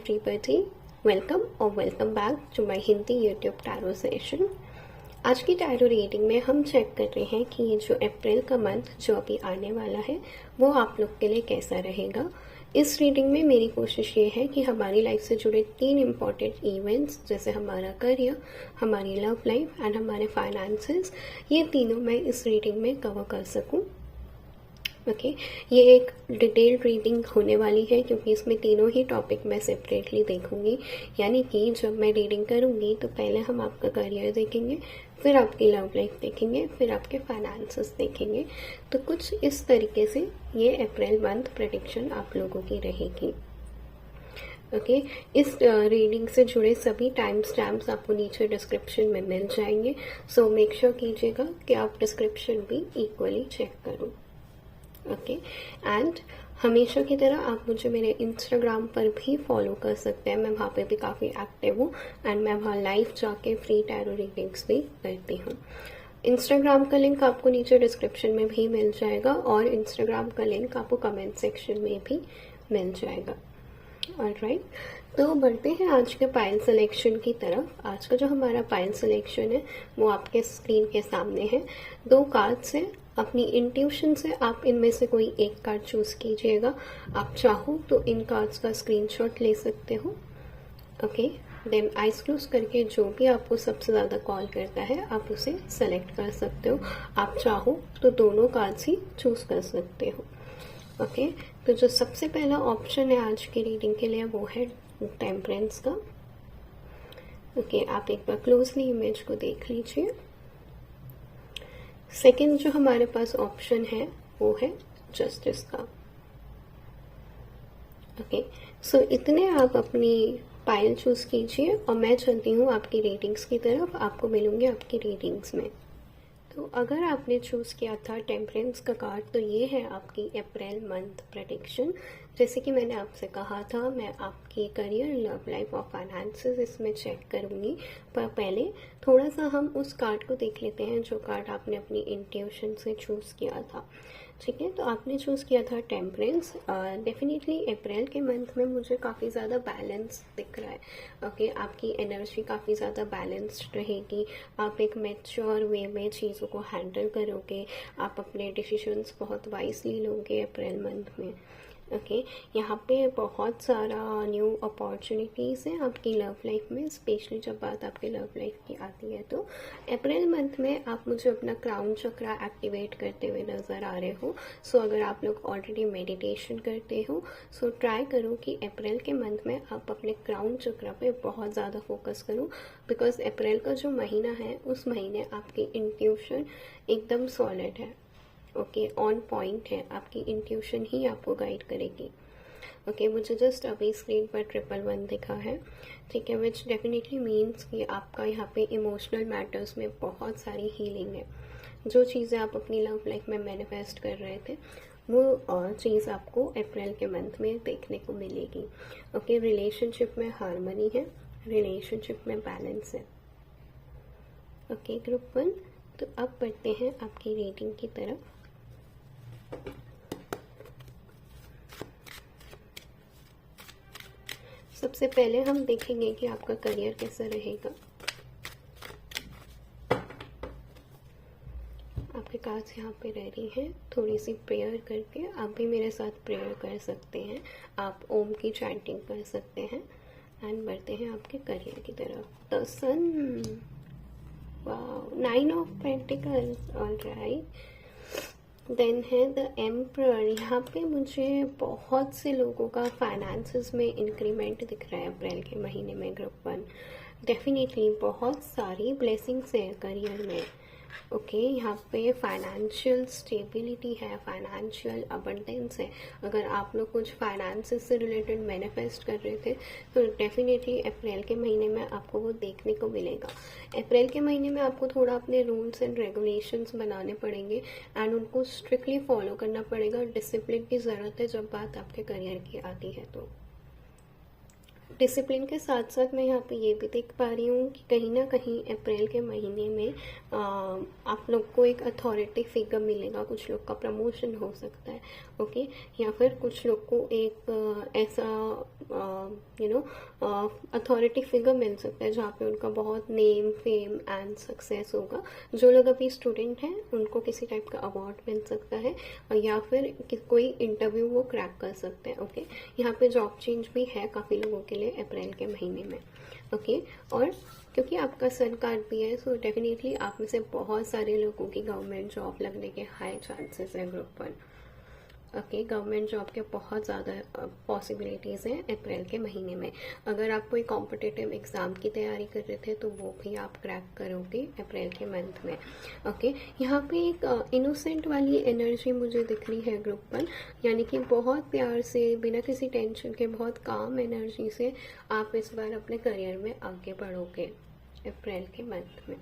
everybody. Welcome or welcome back to my Hindi YouTube tarot session. आज की tarot reading में हम check कर रहे हैं कि ये जो अप्रैल का मंथ जो अभी आने वाला है वो आप लोग के लिए कैसा रहेगा। इस रीडिंग में मेरी कोशिश ये है कि हमारी लाइफ से जुड़े 3 इम्पॉर्टेंट इवेंट्स जैसे हमारा करियर, हमारी लव लाइफ एंड हमारे फाइनेंसेस, ये तीनों मैं इस रीडिंग में कवर कर सकूं। ओके, ये एक डिटेल्ड रीडिंग होने वाली है क्योंकि इसमें तीनों ही टॉपिक मैं सेपरेटली देखूंगी। यानी कि जब मैं रीडिंग करूंगी तो पहले हम आपका करियर देखेंगे, फिर आपकी लव लाइफ देखेंगे, फिर आपके फाइनेंसेस देखेंगे। तो कुछ इस तरीके से ये अप्रैल मंथ प्रेडिक्शन आप लोगों की रहेगी। ओके, इस रीडिंग से जुड़े सभी टाइम स्टैम्प्स आपको नीचे डिस्क्रिप्शन में मिल जाएंगे। सो मेक श्योर कीजिएगा कि आप डिस्क्रिप्शन भी इक्वली चेक करो। ओके, एंड हमेशा की तरह आप मुझे मेरे इंस्टाग्राम पर भी फॉलो कर सकते हैं। मैं वहाँ पे भी काफ़ी एक्टिव हूँ एंड मैं वहाँ लाइव जाके फ्री टैरो रीडिंग्स भी करती हूँ। इंस्टाग्राम का लिंक आपको नीचे डिस्क्रिप्शन में भी मिल जाएगा और इंस्टाग्राम का लिंक आपको कमेंट सेक्शन में भी मिल जाएगा। ऑलराइट, तो बढ़ते हैं आज के पाइल सिलेक्शन की तरफ। आज का जो हमारा पाइल सिलेक्शन है वो आपके स्क्रीन के सामने है। 2 कार्ड्स हैं। अपनी इंट्यूशन से आप इनमें से कोई एक कार्ड चूज कीजिएगा। आप चाहो तो इन कार्ड्स का स्क्रीनशॉट ले सकते हो। ओके, देन आइज क्लोज करके जो भी आपको सबसे ज़्यादा कॉल करता है आप उसे सेलेक्ट कर सकते हो। आप चाहो तो दोनों कार्ड्स ही चूज कर सकते हो। ओके, तो जो सबसे पहला ऑप्शन है आज की रीडिंग के लिए वो है टेम्परेंस का। ओके, आप एक बार क्लोजली इमेज को देख लीजिए। सेकंड जो हमारे पास ऑप्शन है वो है जस्टिस का। ओके, सो इतने आप अपनी पाइल चूज कीजिए और मैं चलती हूँ आपकी रीडिंग्स की तरफ। आपको मिलूंगी आपकी रीडिंग्स में। तो अगर आपने चूज किया था टेम्परेंस का कार्ड तो ये है आपकी अप्रैल मंथ प्रेडिक्शन। जैसे कि मैंने आपसे कहा था मैं आपकी करियर, लव लाइफ और फाइनेंसेस इसमें चेक करूंगी, पर पहले थोड़ा सा हम उस कार्ड को देख लेते हैं जो कार्ड आपने अपनी इंट्यूशन से चूज किया था। ठीक है, तो आपने चूज किया था टेम्परेंस। डेफिनेटली अप्रैल के मंथ में मुझे काफ़ी ज़्यादा बैलेंस दिख रहा है। ओके, आपकी एनर्जी काफ़ी ज़्यादा बैलेंस्ड रहेगी। आप एक मैच्योर वे में चीज़ों को हैंडल करोगे। आप अपने डिसीजंस बहुत वाइजली लोगे अप्रैल मंथ में। ओके, यहाँ पे बहुत सारा न्यू अपॉर्चुनिटीज़ हैं आपकी लव लाइफ में, स्पेशली जब बात आपके लव लाइफ की आती है। तो अप्रैल मंथ में आप मुझे अपना क्राउन चक्रा एक्टिवेट करते हुए नज़र आ रहे हो। सो अगर आप लोग ऑलरेडी मेडिटेशन करते हो सो ट्राई करो कि अप्रैल के मंथ में आप अपने क्राउन चक्रा पे बहुत ज़्यादा फोकस करो, बिकॉज अप्रैल का जो महीना है उस महीने आपकी इंट्यूशन एकदम सॉलिड है। ओके, ऑन पॉइंट है। आपकी इंट्यूशन ही आपको गाइड करेगी। ओके, मुझे जस्ट अभी स्क्रीन पर 111 दिखा है। ठीक है, विच डेफिनेटली मीन्स कि आपका यहाँ पे इमोशनल मैटर्स में बहुत सारी हीलिंग है। जो चीज़ें आप अपनी लव लाइफ में मैनिफेस्ट कर रहे थे वो चीज़ आपको अप्रैल के मंथ में देखने को मिलेगी। ओके, रिलेशनशिप में हार्मनी है, रिलेशनशिप में बैलेंस है। ओके ग्रुप 1, तो अब बढ़ते हैं आपकी रीडिंग की तरफ। सबसे पहले हम देखेंगे कि आपका करियर कैसा रहेगा। आपके कार्ड्स यहाँ पे रेडी हैं। थोड़ी सी प्रेयर करके आप भी मेरे साथ प्रेयर कर सकते हैं। आप ओम की चैंटिंग कर सकते हैं एंड बढ़ते हैं आपके करियर की तरफ। The sun, wow, 9 of pentacles, alright. Then है द एम्परर। यहाँ पे मुझे बहुत से लोगों का फाइनेंसेस में इंक्रीमेंट दिख रहा है अप्रैल के महीने में ग्रुप 1। डेफिनेटली बहुत सारी ब्लेसिंग्स हैं करियर में। ओके, यहाँ पे फाइनेंशियल स्टेबिलिटी है, फाइनेंशियल अबंडेंस है। अगर आप लोग कुछ फाइनेंसेस से रिलेटेड मैनिफेस्ट कर रहे थे तो डेफिनेटली अप्रैल के महीने में आपको वो देखने को मिलेगा। अप्रैल के महीने में आपको थोड़ा अपने रूल्स एंड रेगुलेशंस बनाने पड़ेंगे एंड उनको स्ट्रिक्टली फॉलो करना पड़ेगा। डिसिप्लिन की ज़रूरत है जब बात आपके करियर की आती है। तो डिसिप्लिन के साथ साथ मैं यहाँ पे ये भी देख पा रही हूँ कि कहीं ना कहीं अप्रैल के महीने में आप लोग को एक अथॉरिटी फिगर मिलेगा। कुछ लोग का प्रमोशन हो सकता है। ओके, या फिर कुछ लोग को एक ऐसा अथॉरिटी फिगर मिल सकता है, जहाँ पे उनका बहुत नेम फेम एंड सक्सेस होगा। जो लोग अभी स्टूडेंट हैं उनको किसी टाइप का अवार्ड मिल सकता है, या फिर कोई इंटरव्यू वो क्रैक कर सकते हैं। ओके, यहाँ पे जॉब चेंज भी है काफ़ी लोगों के लिए अप्रैल के महीने में। ओके, और क्योंकि आपका सन कार्ड भी है, सो डेफिनेटली आप में से बहुत सारे लोगों की गवर्नमेंट जॉब लगने के हाई चांसेस है ग्रुप 1। ओके, गवर्नमेंट जॉब के बहुत ज़्यादा पॉसिबिलिटीज़ हैं अप्रैल के महीने में। अगर आप कोई कॉम्पिटिटिव एग्ज़ाम की तैयारी कर रहे थे तो वो भी आप क्रैक करोगे अप्रैल के मंथ में। ओके, यहाँ पे एक इनोसेंट वाली एनर्जी मुझे दिख रही है ग्रुप 1, यानी कि बहुत प्यार से, बिना किसी टेंशन के, बहुत काम एनर्जी से आप इस बार अपने करियर में आगे बढ़ोगे अप्रैल के मंथ में।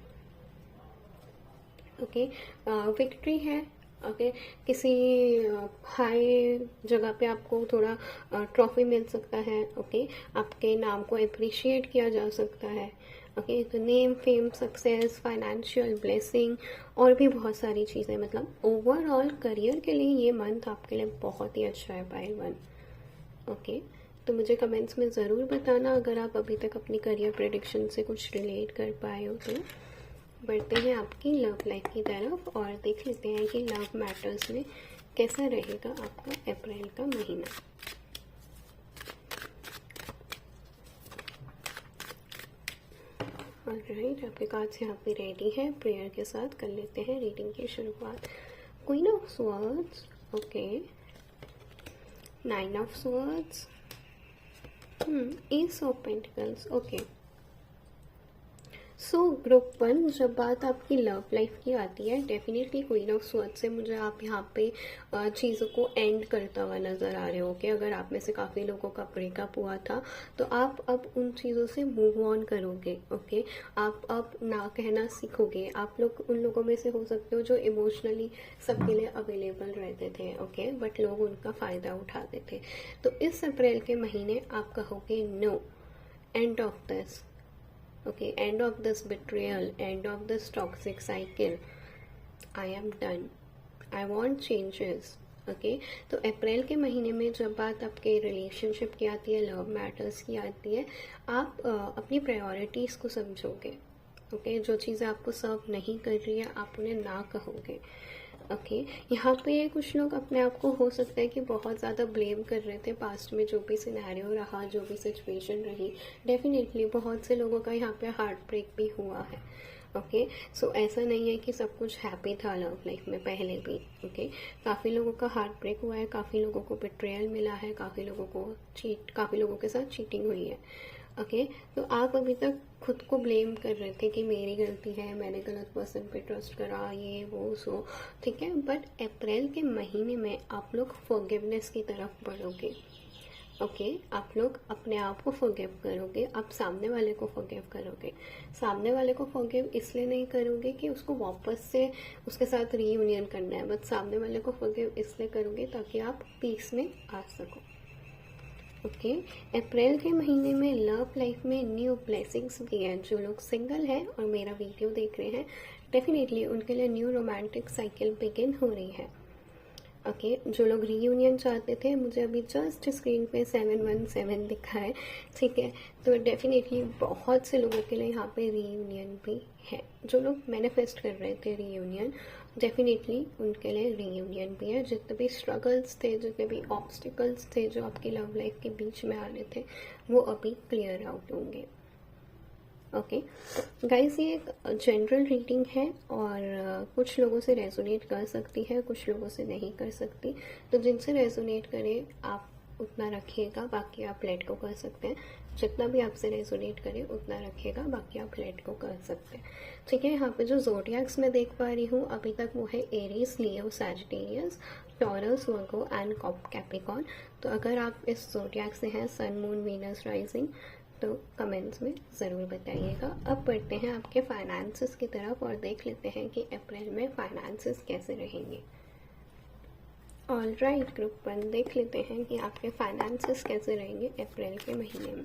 ओके, विक्ट्री है। ओके, किसी हाई जगह पे आपको थोड़ा ट्रॉफी मिल सकता है। ओके, आपके नाम को अप्रिशिएट किया जा सकता है। ओके, तो name fame success financial blessing और भी बहुत सारी चीज़ें, मतलब ओवरऑल करियर के लिए ये मंथ आपके लिए बहुत ही अच्छा है पाइल 1। ओके, तो मुझे कमेंट्स में ज़रूर बताना अगर आप अभी तक अपनी करियर प्रेडिक्शन से कुछ रिलेट कर पाए हो। तो बढ़ते हैं आपकी लव लाइफ की तरफ और देख लेते हैं कि लव मैटर्स में कैसा रहेगा आपका अप्रैल का महीना। ऑलराइट, आपके कार्ड्स यहाँ पे रेडी है। प्रेयर के साथ कर लेते हैं रीडिंग की शुरुआत। Queen of swords, okay, 9 of swords, S of pentacles. Okay, so group 1, जब बात आपकी लव लाइफ की आती है, डेफिनेटली क्वीन ऑफ स्वॉर्ड्स से मुझे आप यहाँ पे चीज़ों को एंड करता हुआ नज़र आ रहे हो कि अगर आप में से काफ़ी लोगों का ब्रेकअप हुआ था तो आप अब उन चीज़ों से मूव ऑन करोगे। ओके, आप अब ना कहना सीखोगे। आप लोग उन लोगों में से हो सकते हो जो इमोशनली सबके लिए अवेलेबल रहते थे। ओके, बट लोग उनका फ़ायदा उठाते थे। तो इस अप्रैल के महीने आप कहोगे no, end of this. Okay, end of this betrayal, end of this toxic cycle. I am done. I want changes. Okay, तो अप्रैल के महीने में जब बात आपके रिलेशनशिप की आती है, लव मैटर्स की आती है, आप अपनी प्रायोरिटीज़ को समझोगे। ओके, जो चीज़ें आपको सर्व नहीं कर रही है आप उन्हें ना कहोगे। ओके, यहाँ पे कुछ लोग अपने आप को हो सकता है कि बहुत ज़्यादा ब्लेम कर रहे थे पास्ट में, जो भी सिनेरियो रहा, जो भी सिचुएशन रही। डेफिनेटली बहुत से लोगों का यहाँ पे हार्ट ब्रेक भी हुआ है। ओके, सो ऐसा नहीं है कि सब कुछ हैप्पी था लव लाइफ में पहले भी। ओके, काफ़ी लोगों का हार्ट ब्रेक हुआ है, काफ़ी लोगों को बिट्रेयल मिला है, काफ़ी लोगों के साथ चीटिंग हुई है। ओके, तो आप अभी तक खुद को ब्लेम कर रहे थे कि मेरी गलती है, मैंने गलत पर्सन पे ट्रस्ट करा, ये वो सो, ठीक है। बट अप्रैल के महीने में आप लोग फॉरगिवनेस की तरफ बढ़ोगे। ओके, आप लोग अपने आप को फॉरगिव करोगे, आप सामने वाले को फॉरगिव करोगे। सामने वाले को फॉरगिव इसलिए नहीं करोगे कि उसको वापस से उसके साथ रीयूनियन करना है, बट सामने वाले को फॉरगिव इसलिए करोगे ताकि आप पीस में आ सको। ओके, अप्रैल के महीने में लव लाइफ में न्यू ब्लेसिंग्स भी हैं। जो लोग सिंगल हैं और मेरा वीडियो देख रहे हैं, डेफिनेटली उनके लिए न्यू रोमांटिक साइकिल बिगिन हो रही है। ओके, जो लोग रीयूनियन चाहते थे, मुझे अभी जस्ट स्क्रीन पे 717 दिखा है, ठीक है। तो डेफिनेटली बहुत से लोगों के लिए यहाँ पे रीयूनियन भी है। जो लोग मैनिफेस्ट कर रहे थे रीयूनियन, डेफिनेटली उनके लिए रीयूनियन भी है। जितने भी स्ट्रगल्स थे, जितने भी ऑब्स्टिकल्स थे जो आपकी लव लाइफ के बीच में आ रहे थे, वो अभी क्लियर आउट होंगे। ओके गाइस, ये एक जनरल रीडिंग है और कुछ लोगों से रेजोनेट कर सकती है, कुछ लोगों से नहीं कर सकती। तो जिनसे रेजोनेट करे आप उतना रखिएगा, बाकी आप लेट को कर सकते हैं। जितना भी आपसे रेजोनेट करे उतना रखिएगा, बाकी आप लेट को कर सकते हैं, ठीक है। यहाँ पे जो ज़ोडिएक्स मैं देख पा रही हूँ अभी तक, वो है Aries, Leo, Sagittarius, taurus, Virgo and Capricorn. तो अगर आप इस ज़ोडिएक से हैं, सन, मून, वीनस, राइजिंग, तो कमेंट्स में ज़रूर बताइएगा। अब बढ़ते हैं आपके फाइनेंसेस की तरफ और देख लेते हैं कि अप्रैल में फाइनेंसेस कैसे रहेंगे। ऑलराइट ग्रुप 1, देख लेते हैं कि आपके फाइनेंसेस कैसे रहेंगे अप्रैल के महीने में।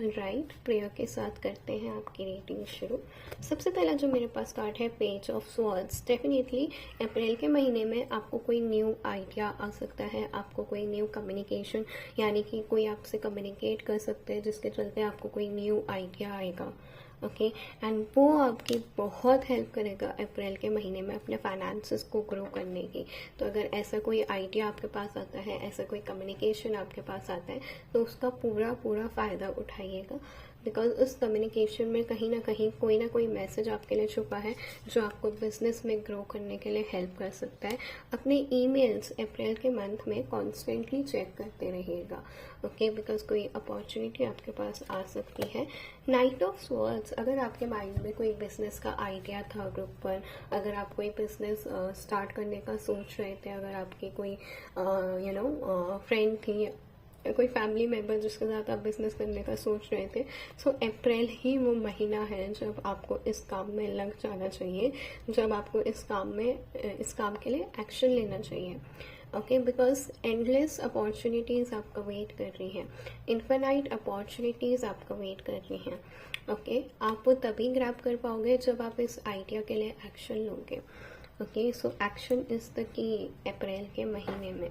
राइट, प्रेयर के साथ करते हैं आपकी रीडिंग शुरू। सबसे पहला जो मेरे पास कार्ड है, पेज ऑफ स्वॉर्ड्स। डेफिनेटली अप्रैल के महीने में आपको कोई न्यू आइडिया आ सकता है, आपको कोई न्यू कम्युनिकेशन, यानी कि कोई आपसे कम्युनिकेट कर सकते हैं जिसके चलते आपको कोई न्यू आइडिया आएगा। ओके, एंड वो आपकी बहुत हेल्प करेगा अप्रैल के महीने में अपने फाइनेंसेस को ग्रो करने की। तो अगर ऐसा कोई आइडिया आपके पास आता है, ऐसा कोई कम्युनिकेशन आपके पास आता है, तो उसका पूरा पूरा फ़ायदा उठाइएगा, बिकॉज उस कम्युनिकेशन में कहीं ना कोई मैसेज आपके लिए छुपा है जो आपको बिजनेस में ग्रो करने के लिए हेल्प कर सकता है। अपने ईमेल्स अप्रैल के मंथ में कॉन्स्टेंटली चेक करते रहिएगा, ओके, बिकॉज कोई अपॉर्चुनिटी आपके पास आ सकती है। नाइट ऑफ स्वॉर्ड्स, अगर आपके माइंड में कोई बिजनेस का आइडिया था ग्रुप पर, अगर आप कोई बिजनेस स्टार्ट करने का सोच रहे थे, अगर आपकी कोई फ्रेंड थी, कोई फैमिली मेम्बर जिसके साथ आप बिजनेस करने का सोच रहे थे, सो अप्रैल ही वो महीना है जब आपको इस काम में लग जाना चाहिए, जब आपको इस काम के लिए एक्शन लेना चाहिए। ओके, बिकॉज एंडलेस अपॉर्चुनिटीज़ आपका वेट कर रही हैं, इन्फिनाइट अपॉर्चुनिटीज़ आपका वेट कर रही हैं। ओके, आप वो तभी ग्रैब कर पाओगे जब आप इस आइडिया के लिए एक्शन लोगे। Okay, so action is the key अप्रैल के महीने में।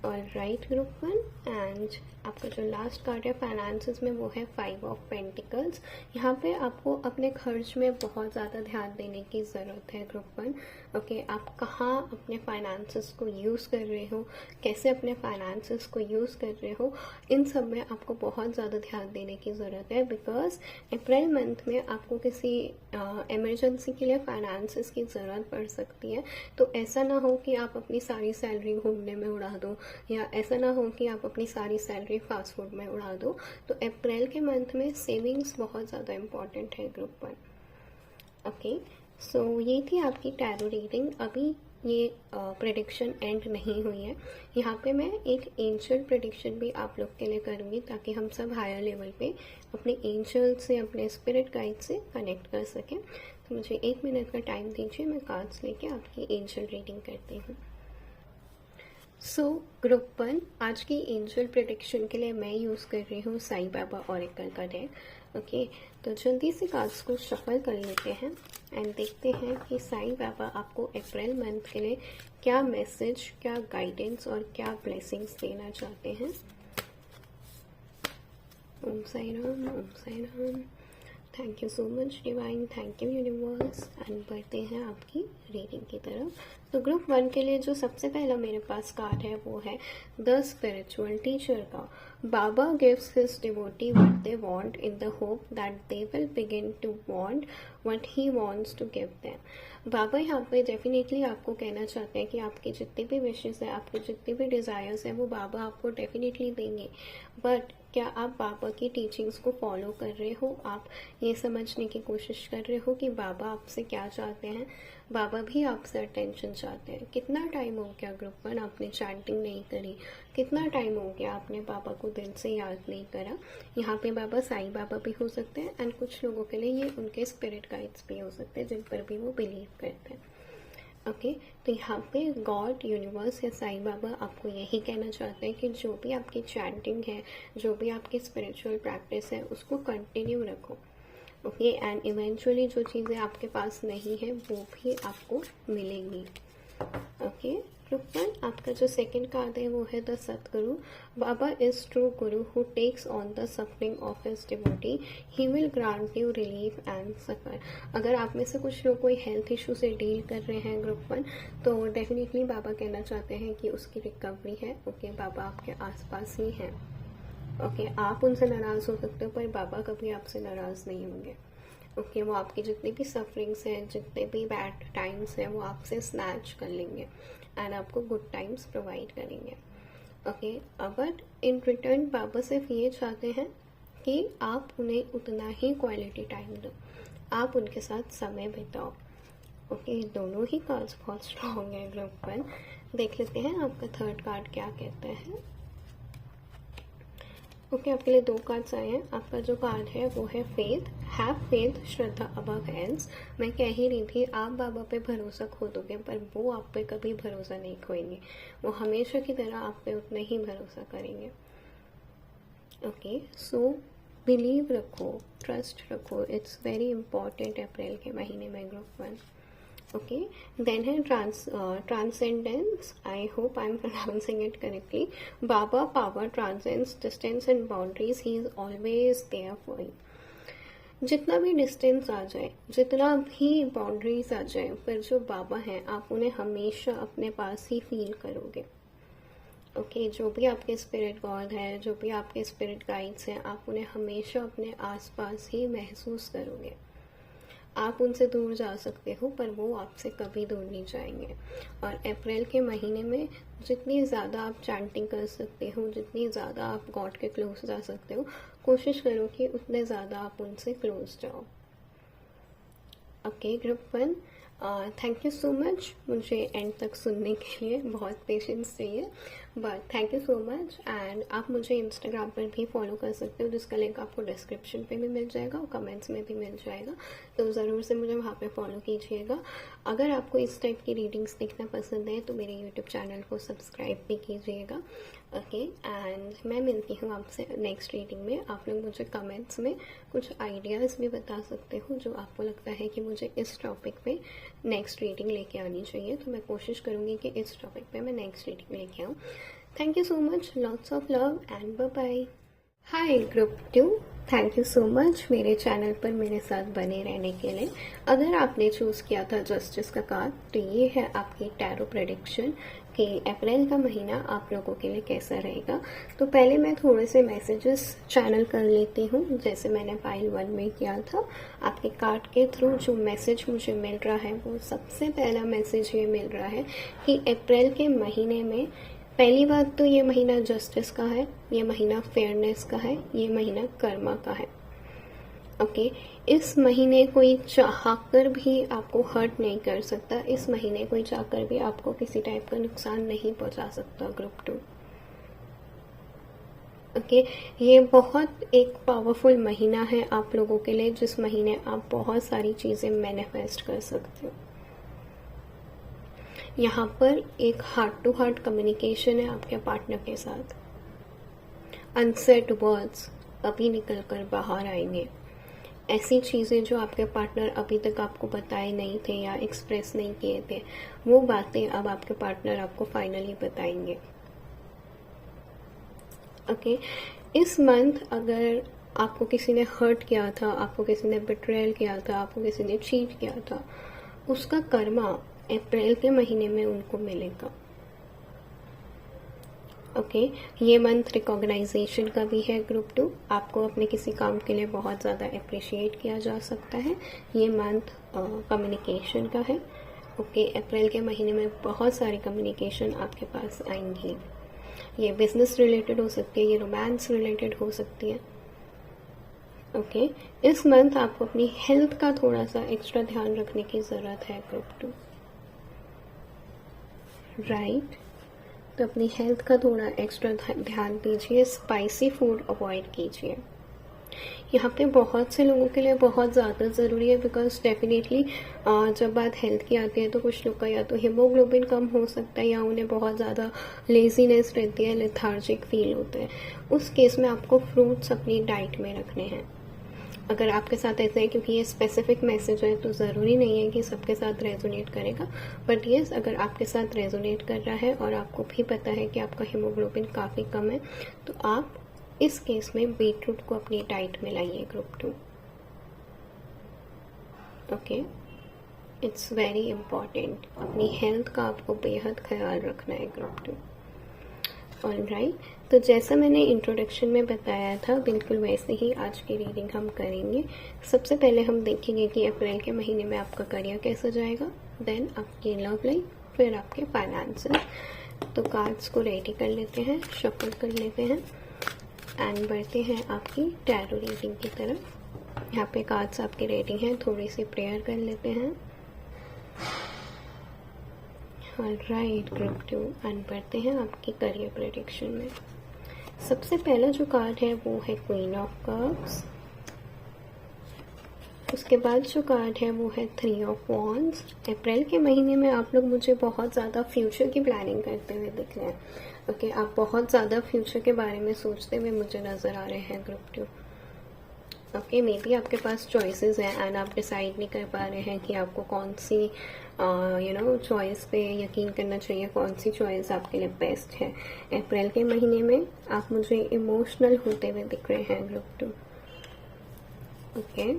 और राइट ग्रुप वन, एंड आपका जो लास्ट कार्ड है फाइनेंसेस में वो है 5 ऑफ पेंटिकल्स। यहाँ पे आपको अपने खर्च में बहुत ज़्यादा ध्यान देने की ज़रूरत है ग्रुप वन। ओके, आप कहाँ अपने फाइनेंसेस को यूज़ कर रहे हो, कैसे अपने फाइनेंसेस को यूज़ कर रहे हो, इन सब में आपको बहुत ज़्यादा ध्यान देने की ज़रूरत है, बिकॉज अप्रैल मंथ में आपको किसी इमरजेंसी के लिए फाइनेंसेस की ज़रूरत पड़ सकती है। तो ऐसा ना हो कि आप अपनी सारी सैलरी घूमने में उड़ा दो, या ऐसा ना हो कि आप अपनी सारी सैलरी फास्ट फूड में उड़ा दो। तो अप्रैल के मंथ में सेविंग्स बहुत ज़्यादा इम्पॉर्टेंट है ग्रुप वन। ओके, सो ये थी आपकी टैरो रीडिंग। अभी ये प्रेडिक्शन एंड नहीं हुई है, यहाँ पे मैं एक एंजल प्रेडिक्शन भी आप लोग के लिए करूँगी, ताकि हम सब हायर लेवल पे अपने एंजल से, अपने स्पिरिट गाइड से कनेक्ट कर सकें। तो मुझे 1 मिनट का टाइम दीजिए, मैं कार्ड्स लेके आपकी एंजल रीडिंग करती हूँ। सो ग्रुप वन, आज की एंजल प्रेडिक्शन के लिए मैं यूज़ कर रही हूँ साईं बाबा ऑरेकल का डेक। ओके, तो जल्दी से कार्ड्स को शफल कर लेते हैं एंड देखते हैं कि साईं बाबा आपको अप्रैल मंथ के लिए क्या मैसेज, क्या गाइडेंस और क्या ब्लेसिंग्स देना चाहते हैं। Om Sai Ram, Om Sai Ram. Thank you so much divine, thank you universe. And बढ़ते हैं आपकी रीडिंग की तरफ। तो ग्रुप वन के लिए जो सबसे पहला मेरे पास कार्ड है वो है द स्पिरिचुअल टीचर का। Baba gives his devotee what they want in the hope that they will begin to want what he wants to give them. Baba यहाँ पे डेफिनेटली आपको कहना चाहते हैं कि आपके जितने भी विशेस हैं, आपके जितने भी डिज़ायर्स हैं, वो बाबा आपको डेफिनेटली देंगे। बट क्या आप बाबा की टीचिंग्स को फॉलो कर रहे हो? आप ये समझने की कोशिश कर रहे हो कि बाबा आपसे क्या चाहते हैं? बाबा भी आपसे अटेंशन चाहते हैं। कितना टाइम हो गया ग्रुप वन आपने चैंटिंग नहीं करी? कितना टाइम हो गया आपने बाबा को दिल से याद नहीं करा? यहाँ पे बाबा साईं बाबा भी हो सकते हैं, एंड कुछ लोगों के लिए ये उनके स्पिरिट गाइड्स भी हो सकते हैं जिन पर भी वो बिलीव करते हैं। ओके, तो यहाँ पे गॉड, यूनिवर्स या साईं बाबा आपको यही कहना चाहते हैं कि जो भी आपकी चैंटिंग है, जो भी आपकी स्पिरिचुअल प्रैक्टिस है, उसको कंटिन्यू रखो। ओके, एंड इवेंचुअली जो चीज़ें आपके पास नहीं है वो भी आपको मिलेंगी। ओके, ग्रुप वन, आपका जो सेकंड कार्ड है वो है the Satguru. Baba is true guru who takes on the suffering of his devotee, he will grant you relief and suffer. अगर आप में से कुछ लोग कोई हेल्थ इशू से डील कर रहे हैं ग्रुप वन, तो डेफिनेटली बाबा कहना चाहते हैं कि उसकी रिकवरी है। ओके, बाबा आपके आसपास ही हैं। ओके, आप उनसे नाराज़ हो सकते हो पर बाबा कभी आपसे नाराज़ नहीं होंगे। ओके, वो आपकी जितनी भी सफरिंग्स हैं, जितने भी बैड टाइम्स हैं, वो आपसे स्नैच कर लेंगे एंड आपको गुड टाइम्स प्रोवाइड करेंगे। ओके, बट इन रिटर्न बाबा सिर्फ ये चाहते हैं कि आप उन्हें उतना ही क्वालिटी टाइम दो, आप उनके साथ समय बिताओ। ओके, दोनों ही कार्ड्स बहुत स्ट्रॉन्ग है ग्रुप पर। देख लेते हैं आपका थर्ड कार्ड क्या कहता है। ओके, आपके लिए 2 कार्ड्स आए हैं। आपका जो कार्ड है वो है faith. Have faith, Shraddha above ends. मैं कह ही रही थी आप बाबा पे भरोसा खो दोगे, पर वो आप पे कभी भरोसा नहीं खोएंगे। वो हमेशा की तरह आप पे उतना ही भरोसा करेंगे। ओके, सो बिलीव रखो, ट्रस्ट रखो, इट्स वेरी इंपॉर्टेंट अप्रैल के महीने में ग्रुप 1। ओके, देन है transcendence, I hope I am pronouncing it correctly. Baba power transcends distance and boundaries, he is always there for you. जितना भी डिस्टेंस आ जाए, जितना भी बाउंड्रीज आ जाए, पर जो बाबा हैं आप उन्हें हमेशा अपने पास ही फील करोगे। ओके, जो भी आपके स्पिरिट गॉड है, जो भी आपके स्पिरिट गाइड्स हैं, आप उन्हें हमेशा अपने आसपास ही महसूस करोगे। आप उनसे दूर जा सकते हो पर वो आपसे कभी दूर नहीं जाएंगे। और अप्रैल के महीने में जितनी ज़्यादा आप चैंटिंग कर सकते हो, जितनी ज़्यादा आप गॉड के क्लोज जा सकते हो, कोशिश करो कि उतने ज़्यादा आप उनसे क्लोज जाओ। Okay group 1, thank you so much मुझे एंड तक सुनने के लिए, बहुत पेशेंस चाहिए, but thank you so much. And आप मुझे इंस्टाग्राम पर भी फॉलो कर सकते हो, जिसका लिंक आपको डिस्क्रिप्शन पे भी मिल जाएगा और कमेंट्स में भी मिल जाएगा, तो ज़रूर से मुझे वहाँ पे फॉलो कीजिएगा। अगर आपको इस टाइप की रीडिंग्स देखना पसंद है तो मेरे यूट्यूब चैनल को सब्सक्राइब भी कीजिएगा। ओके, एंड मैं मिलती हूँ आपसे नेक्स्ट रीडिंग में। आप लोग मुझे कमेंट्स में कुछ आइडियाज़ भी बता सकते हो जो आपको लगता है कि मुझे इस टॉपिक पे नेक्स्ट रीडिंग लेके आनी चाहिए, तो मैं कोशिश करूँगी कि इस टॉपिक पे मैं नेक्स्ट रीडिंग लेके आऊँ। Thank you so much, lots of love and bye bye. Hi group 2, thank you so much मेरे चैनल पर मेरे साथ बने रहने के लिए। अगर आपने चूज़ किया था जस्टिस का कार्ड, तो ये है आपकी टैरो प्रेडिक्शन कि अप्रैल का महीना आप लोगों के लिए कैसा रहेगा। तो पहले मैं थोड़े से मैसेजेस चैनल कर लेती हूँ, जैसे मैंने पाइल 1 में किया था। आपके कार्ड के थ्रू जो मैसेज मुझे मिल रहा है, वो सबसे पहला मैसेज ये मिल रहा है कि अप्रैल के महीने में पहली बात तो ये महीना जस्टिस का है, ये महीना फेयरनेस का है, ये महीना कर्मा का है। ओके, इस महीने कोई चाहकर भी आपको हर्ट नहीं कर सकता, इस महीने कोई चाहकर भी आपको किसी टाइप का नुकसान नहीं पहुंचा सकता ग्रुप 2। ओके, ये बहुत एक पावरफुल महीना है आप लोगों के लिए, जिस महीने आप बहुत सारी चीज़ें मैनिफेस्ट कर सकते हो। यहाँ पर एक हार्ट टू हार्ट कम्युनिकेशन है आपके पार्टनर के साथ। अनसेड वर्ड्स अभी निकल कर बाहर आएंगे, ऐसी चीज़ें जो आपके पार्टनर अभी तक आपको बताए नहीं थे या एक्सप्रेस नहीं किए थे, वो बातें अब आपके पार्टनर आपको फाइनली बताएंगे। ओके, इस मंथ अगर आपको किसी ने हर्ट किया था, आपको किसी ने बिट्रेयल किया था, आपको किसी ने चीट किया था, उसका कर्मा अप्रैल के महीने में उनको मिलेगा। ओके, ये मंथ रिकॉग्नाइजेशन का भी है ग्रुप 2, आपको अपने किसी काम के लिए बहुत ज़्यादा अप्रिशिएट किया जा सकता है। ये मंथ कम्युनिकेशन का है। ओके, अप्रैल के महीने में बहुत सारी कम्युनिकेशन आपके पास आएंगी। ये बिजनेस रिलेटेड हो सकती है, ये रोमांस रिलेटेड हो सकती है। ओके, इस मंथ आपको अपनी हेल्थ का थोड़ा सा एक्स्ट्रा ध्यान रखने की ज़रूरत है ग्रुप 2, राइट। तो अपनी हेल्थ का थोड़ा एक्स्ट्रा ध्यान दीजिए, स्पाइसी फूड अवॉइड कीजिए। यहाँ पे बहुत से लोगों के लिए बहुत ज़्यादा ज़रूरी है, बिकॉज डेफिनेटली जब बात हेल्थ की आती है तो कुछ लोग का या तो हीमोग्लोबिन कम हो सकता है या उन्हें बहुत ज़्यादा लेजीनेस रहती है, लेथार्जिक फील होते हैं। उस केस में आपको फ्रूट्स अपनी डाइट में रखने हैं। अगर आपके साथ ऐसा है, क्योंकि ये स्पेसिफिक मैसेज है तो ज़रूरी नहीं है कि सबके साथ रेजोनेट करेगा, बट येस अगर आपके साथ रेजोनेट कर रहा है और आपको भी पता है कि आपका हीमोग्लोबिन काफ़ी कम है, तो आप इस केस में बीटरूट को अपनी डाइट में लाइए group 2। Okay, it's very important, अपनी हेल्थ का आपको बेहद ख्याल रखना है ग्रुप 2। ऑलराइट, तो जैसा मैंने इंट्रोडक्शन में बताया था, बिल्कुल वैसे ही आज की रीडिंग हम करेंगे। सबसे पहले हम देखेंगे कि अप्रैल के महीने में आपका करियर कैसा जाएगा, देन आपकी लव लाइफ, फिर आपके फाइनेंसेस। तो कार्ड्स को रेडी कर लेते हैं, शफल कर लेते हैं एंड बढ़ते हैं आपकी टैरो रीडिंग की तरफ। यहाँ पे कार्ड्स आपके रेडी हैं, थोड़ी सी प्रेयर कर लेते हैं। ऑलराइट ग्रुप 2, एंड बढ़ते हैं आपकी करियर प्रेडिक्शन में। सबसे पहला जो कार्ड है वो है क्वीन ऑफ कप्स। उसके बाद जो कार्ड है वो है 3 ऑफ वॉन्ड्स। अप्रैल के महीने में आप लोग मुझे बहुत ज़्यादा फ्यूचर की प्लानिंग करते हुए दिख रहे हैं। ओके, आप बहुत ज़्यादा फ्यूचर के बारे में सोचते हुए मुझे नज़र आ रहे हैं ग्रुप 2। ओके, मे बी आपके पास चॉइसेस हैं एंड आप डिसाइड नहीं कर पा रहे हैं कि आपको कौन सी चॉइस पे यकीन करना चाहिए, कौन सी चॉइस आपके लिए बेस्ट है। अप्रैल के महीने में आप मुझे इमोशनल होते हुए दिख रहे हैं ग्रुप 2। ओके,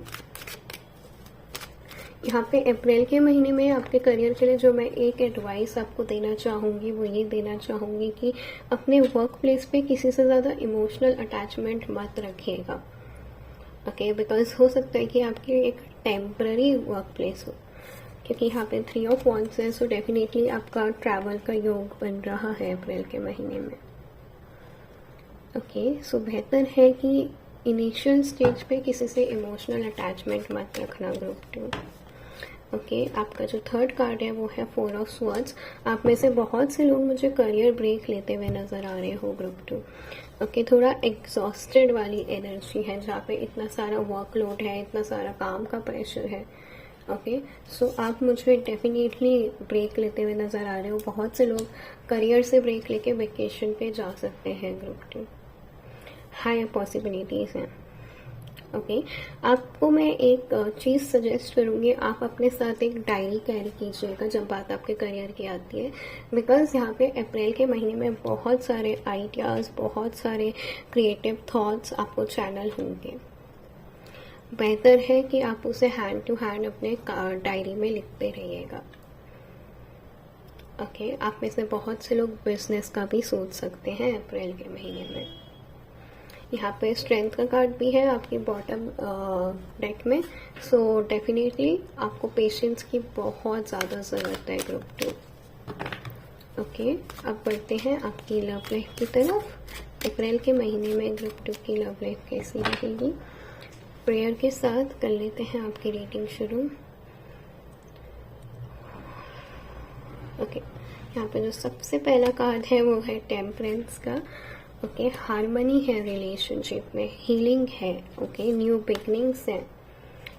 यहाँ पे अप्रैल के महीने में आपके करियर के लिए जो मैं एक एडवाइस आपको देना चाहूँगी वो ये देना चाहूँगी कि अपने वर्क प्लेस पे किसी से ज़्यादा इमोशनल अटैचमेंट मत रखिएगा। ओके, बिकॉज हो सकता है कि आपकी एक टेम्पररी वर्क प्लेस हो, क्योंकि यहाँ पे 3 ऑफ वांड्स है, सो डेफिनेटली आपका ट्रैवल का योग बन रहा है अप्रैल के महीने में। ओके, सो बेहतर है कि इनिशियल स्टेज पे किसी से इमोशनल अटैचमेंट मत रखना ग्रुप 2। ओके, आपका जो थर्ड कार्ड है वो है 4 ऑफ स्वॉर्ड्स। आप में से बहुत से लोग मुझे करियर ब्रेक लेते हुए नजर आ रहे हो ग्रुप 2। ओके, थोड़ा एग्जॉस्टेड वाली एनर्जी है जहाँ पे इतना सारा वर्कलोड है, इतना सारा काम का प्रेशर है। ओके, सो आप मुझे डेफिनेटली ब्रेक लेते हुए नजर आ रहे हो। बहुत से लोग करियर से ब्रेक लेके वेकेशन पे जा सकते हैं ग्रुप 2, हाई पॉसिबिलिटीज हैं। ओके, आपको मैं एक चीज़ सजेस्ट करूँगी, आप अपने साथ एक डायरी कैरी कीजिएगा जब बात आपके करियर की आती है, बिकॉज यहाँ पे अप्रैल के महीने में बहुत सारे आइडियाज़, बहुत सारे क्रिएटिव थॉट्स आपको चैनल होंगे। बेहतर है कि आप उसे हैंड टू हैंड अपने डायरी में लिखते रहिएगा। ओके, आप में से बहुत से लोग बिजनेस का भी सोच सकते हैं अप्रैल के महीने में। यहाँ पे स्ट्रेंथ का कार्ड भी है आपकी बॉटम डेक में, सो डेफिनेटली आपको पेशेंस की बहुत ज़्यादा ज़रूरत है ग्रुप 2। ओके, अब बढ़ते हैं आपकी लव लाइफ की तरफ। अप्रैल के महीने में ग्रुप 2 की लव लाइफ कैसी रहेगी, प्रेयर के साथ कर लेते हैं आपकी रीडिंग शुरू। ओके, यहाँ पे जो सबसे पहला कार्ड है वो है टेम्परेंस का। ओके, हार्मनी है रिलेशनशिप में, हीलिंग है। ओके, न्यू बिगनिंग्स है,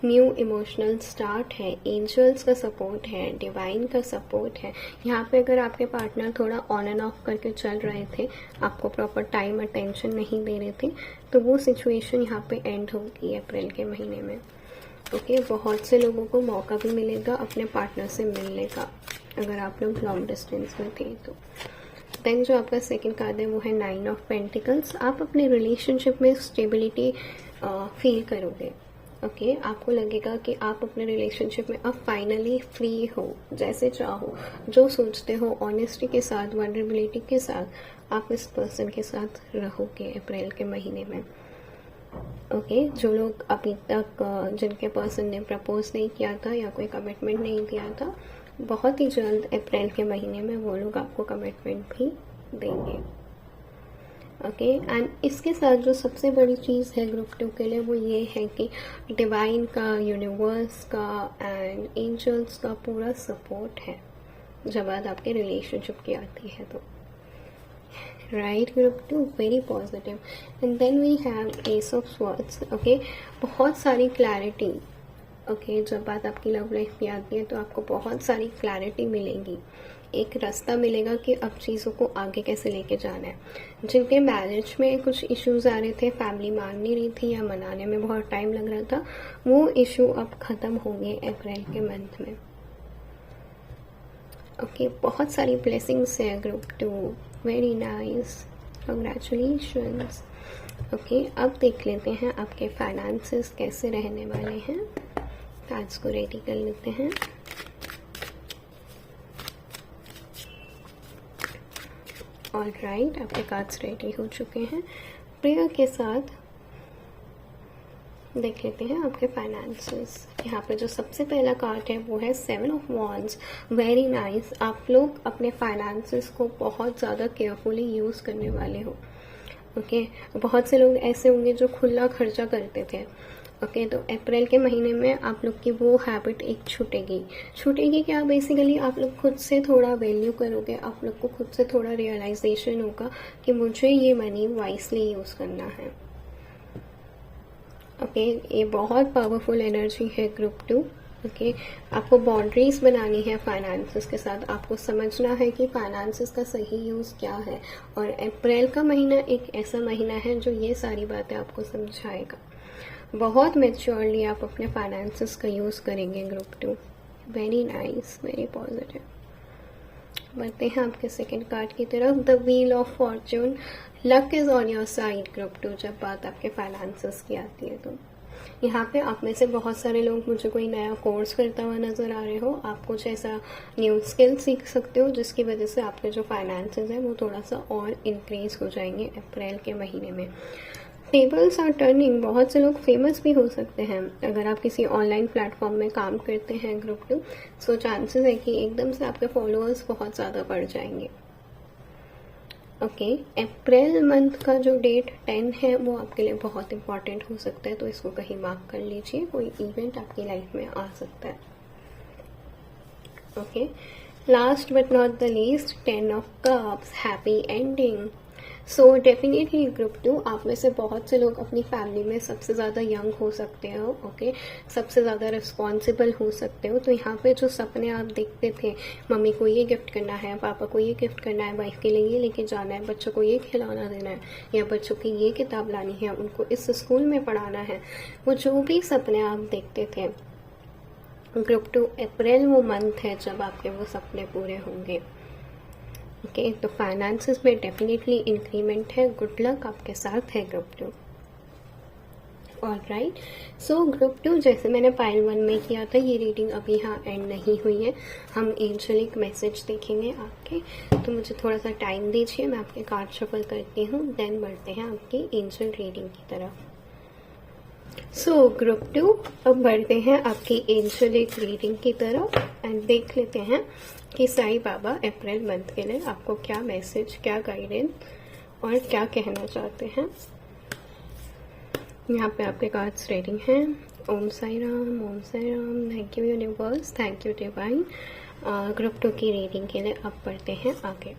न्यू इमोशनल स्टार्ट है, एंजल्स का सपोर्ट है, डिवाइन का सपोर्ट है। यहाँ पे अगर आपके पार्टनर थोड़ा ऑन एंड ऑफ करके चल रहे थे, आपको प्रॉपर टाइम अटेंशन नहीं दे रहे थे, तो वो सिचुएशन यहाँ पे एंड होगी अप्रैल के महीने में। ओके, बहुत से लोगों को मौका भी मिलेगा अपने पार्टनर से मिलने का, अगर आप लोग लॉन्ग डिस्टेंस में थे तो। देन जो आपका सेकंड कार्ड है वो है 9 ऑफ पेंटिकल्स। आप अपने रिलेशनशिप में स्टेबिलिटी फील करोगे। ओके, आपको लगेगा कि आप अपने रिलेशनशिप में अब फाइनली फ्री हो, जैसे चाहो, जो सोचते हो, ऑनेस्टी के साथ, वल्नरेबिलिटी के साथ आप इस पर्सन के साथ रहोगे अप्रैल के महीने में। ओके, जो लोग अभी तक जिनके पर्सन ने प्रपोज नहीं किया था या कोई कमिटमेंट नहीं दिया था, बहुत ही जल्द अप्रैल के महीने में वो लोग आपको कमिटमेंट भी देंगे। ओके, एंड इसके साथ जो सबसे बड़ी चीज़ है ग्रुप 2 के लिए वो ये है कि डिवाइन का, यूनिवर्स का एंड एंजल्स का पूरा सपोर्ट है जब बात आपके रिलेशनशिप की आती है तो। Right group 2, very positive. And then we have ace of swords. Okay, बहुत सारी क्लैरिटी। ओके, जब बात आपकी लव लाइफ की आती है तो आपको बहुत सारी क्लैरिटी मिलेगी, एक रास्ता मिलेगा कि अब चीज़ों को आगे कैसे लेके जाना है। जिनके मैरिज में कुछ इश्यूज आ रहे थे, फैमिली मान नहीं रही थी या मनाने में बहुत टाइम लग रहा था, वो इशू अब खत्म होंगे अप्रैल के मंथ में। ओके, बहुत सारी ब्लेसिंग्स है group 2, very nice, congratulations. Okay, अब देख लेते हैं आपके फाइनेंसेस कैसे रहने वाले हैं। कार्ड्स को रेडी कर लेते हैं। ऑलराइट, आपके कार्ड्स रेडी हो चुके हैं। प्रेयर के साथ देख लेते हैं आपके फाइनेंसेस। यहाँ पे जो सबसे पहला कार्ड है वो है 7 ऑफ वॉन्ड्स, वेरी नाइस। आप लोग अपने फाइनेंसेस को बहुत ज़्यादा केयरफुली यूज़ करने वाले हो। ओके, बहुत से लोग ऐसे होंगे जो खुला खर्चा करते थे। ओके, तो अप्रैल के महीने में आप लोग की वो हैबिट एक छूटेगी क्या, बेसिकली आप लोग खुद से थोड़ा वैल्यू करोगे, आप लोग को खुद से थोड़ा रियलाइजेशन होगा कि मुझे ये मनी वाइसली यूज़ करना है। ओके, ये बहुत पावरफुल एनर्जी है ग्रुप 2। ओके, आपको बाउंड्रीज बनानी है फाइनेंसेस के साथ, आपको समझना है कि फाइनेंसेस का सही यूज़ क्या है, और अप्रैल का महीना एक ऐसा महीना है जो ये सारी बातें आपको समझाएगा। बहुत मैच्योरली आप अपने फाइनेंसेस का यूज़ करेंगे group 2। Very nice, very positive. बढ़ते हैं आपके सेकंड कार्ड की तरफ, the wheel of Fortune. Luck is on your side group 2, जब बात आपके फाइनेंसेस की आती है तो यहाँ पे आप में से बहुत सारे लोग मुझे कोई नया कोर्स करता हुआ नजर आ रहे हो। आप कुछ ऐसा न्यू स्किल सीख सकते हो जिसकी वजह से आपके जो फाइनेंसेस है वो थोड़ा सा और इंक्रीज हो जाएंगे अप्रैल के महीने में। टेबल्स आर टर्निंग, बहुत से लोग फेमस भी हो सकते हैं। अगर आप किसी ऑनलाइन प्लेटफॉर्म में काम करते हैं ग्रुप 2, सो चांसेस है कि एकदम से आपके फॉलोअर्स बहुत ज़्यादा बढ़ जाएंगे। ओके, अप्रैल मंथ का जो डेट 10 है वो आपके लिए बहुत इंपॉर्टेंट हो सकता है, तो इसको कहीं मार्क कर लीजिए। कोई इवेंट आपकी लाइफ में आ सकता है। Okay, last but not the least, 10 of cups, happy ending. So definitely group 2, आप में से बहुत से लोग अपनी फैमिली में सबसे ज़्यादा यंग हो सकते हो। ओके, सबसे ज़्यादा रिस्पॉन्सिबल हो सकते हो। तो यहाँ पे जो सपने आप देखते थे, मम्मी को ये गिफ्ट करना है, पापा को ये गिफ्ट करना है, वाइफ के लिए ये लेके जाना है, बच्चों को ये खिलौना देना है, या बच्चों की ये किताब लानी है, उनको इस स्कूल में पढ़ाना है, वो जो भी सपने आप देखते थे, ग्रुप 2 अप्रैल वो मंथ है जब आपके वो सपने पूरे होंगे। ओके, तो फाइनेंसेस में डेफिनेटली इंक्रीमेंट है। गुड लक आपके साथ है ग्रुप 2। ऑलराइट, सो ग्रुप 2 जैसे मैंने पाइल 1 में किया था, ये रीडिंग अभी यहाँ एंड नहीं हुई है। हम एंजलिक मैसेज देखेंगे आपके, तो मुझे थोड़ा सा टाइम दीजिए, मैं आपके कार्ड शफल करती हूँ, देन बढ़ते हैं आपकी एंजल रीडिंग की तरफ। सो ग्रुप 2, अब बढ़ते हैं आपकी एंजलिक रीडिंग की तरफ एंड देख लेते हैं कि साईं बाबा अप्रैल मंथ के लिए आपको क्या मैसेज, क्या गाइडेंस और क्या कहना चाहते हैं। यहाँ पे आपके कार्ड्स रेडी हैं। Om Sai Ram, Om Sai Ram. Thank you universe, thank you divine. Group 2 की रीडिंग के लिए अब बढ़ते हैं आगे।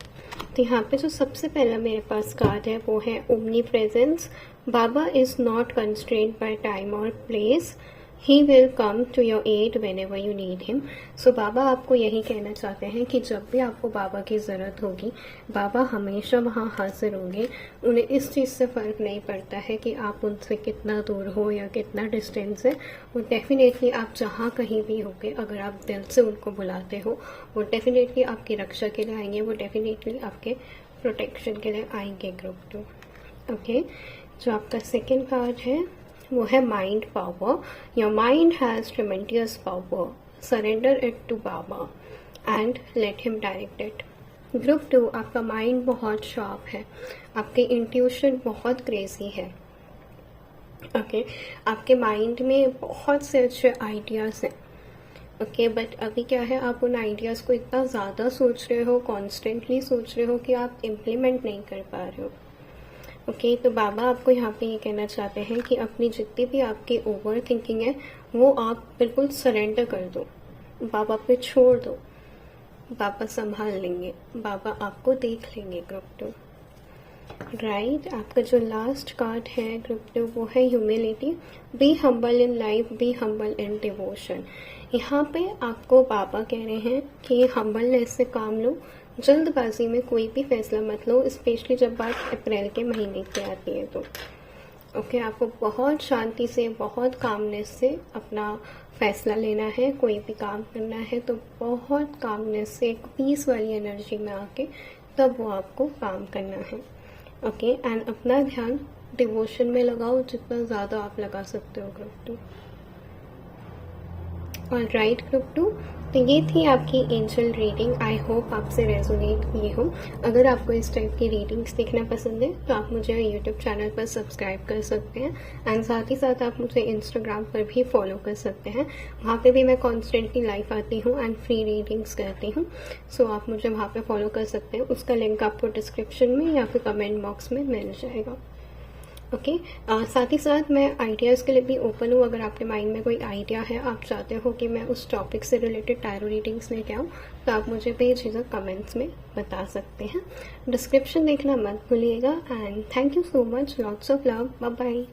तो यहाँ पे जो सबसे पहला मेरे पास कार्ड है वो है omnipresence. Baba is not constrained by time और place, he will come to your aid whenever you need him. So Baba आपको यही कहना चाहते हैं कि जब भी आपको बाबा की ज़रूरत होगी, बाबा हमेशा वहाँ हाजिर होंगे। उन्हें इस चीज़ से फ़र्क नहीं पड़ता है कि आप उनसे कितना दूर हो या कितना डिस्टेंस है। वो डेफिनेटली आप जहाँ कहीं भी होगे, अगर आप दिल से उनको बुलाते हो, वो डेफिनेटली आपकी रक्षा के लिए आएंगे, वो डेफिनेटली आपके प्रोटेक्शन के लिए आएंगे ग्रुप 2। ओके, जो आपका सेकेंड कार्ड है वो है mind power. Your mind has tremendous power, surrender it to Baba and let him direct it. Group 2, आपका माइंड बहुत शार्प है, आपके इंट्यूशन बहुत क्रेजी है। ओके, आपके माइंड में बहुत से अच्छे आइडियाज़ हैं। ओके, बट अभी क्या है, आप उन आइडियाज़ को इतना ज़्यादा सोच रहे हो, कॉन्स्टेंटली सोच रहे हो कि आप इम्प्लीमेंट नहीं कर पा रहे हो। ओके, तो बाबा आपको यहाँ पे ये कहना चाहते हैं कि अपनी जितनी भी आपकी ओवर थिंकिंग है वो आप बिल्कुल सरेंडर कर दो, बाबा पे छोड़ दो। बाबा संभाल लेंगे, बाबा आपको देख लेंगे ग्रुप 2। राइट, आपका जो लास्ट कार्ड है ग्रुप 2 वो है humility. Be humble in life, be humble in devotion. यहाँ पे आपको बाबा कह रहे हैं कि हम्बलनेस से काम लो, जल्दबाजी में कोई भी फैसला मत लो, स्पेशली जब बात अप्रैल के महीने की आती है तो। ओके, आपको बहुत शांति से, बहुत कामनेस से अपना फैसला लेना है। कोई भी काम करना है तो बहुत कामनेस से, एक पीस वाली एनर्जी में आके तब वो आपको काम करना है। ओके, एंड अपना ध्यान डिवोशन में लगाओ, जितना ज़्यादा आप लगा सकते हो ग्रुप 2। ऑलराइट ग्रुप 2, तो ये थी आपकी एंजल रीडिंग। आई होप आपसे रेजोनेट हुई हो। अगर आपको इस टाइप की रीडिंग्स देखना पसंद है तो आप मुझे यूट्यूब चैनल पर सब्सक्राइब कर सकते हैं एंड साथ ही साथ आप मुझे इंस्टाग्राम पर भी फॉलो कर सकते हैं। वहाँ पे भी मैं कॉन्स्टेंटली लाइव आती हूँ एंड फ्री रीडिंग्स करती हूँ। सो आप मुझे वहाँ पे फॉलो कर सकते हैं। उसका लिंक आपको डिस्क्रिप्शन में या फिर कमेंट बॉक्स में मिल जाएगा। ओके, साथ ही साथ मैं आइडियाज़ के लिए भी ओपन हूँ। अगर आपके माइंड में कोई आइडिया है, आप चाहते हो कि मैं उस टॉपिक से रिलेटेड टैरो रीडिंग्स लेके आऊँ, तो आप मुझे बेझिझक कमेंट्स में बता सकते हैं। डिस्क्रिप्शन देखना मत भूलिएगा and thank you so much, lots of love, bye bye.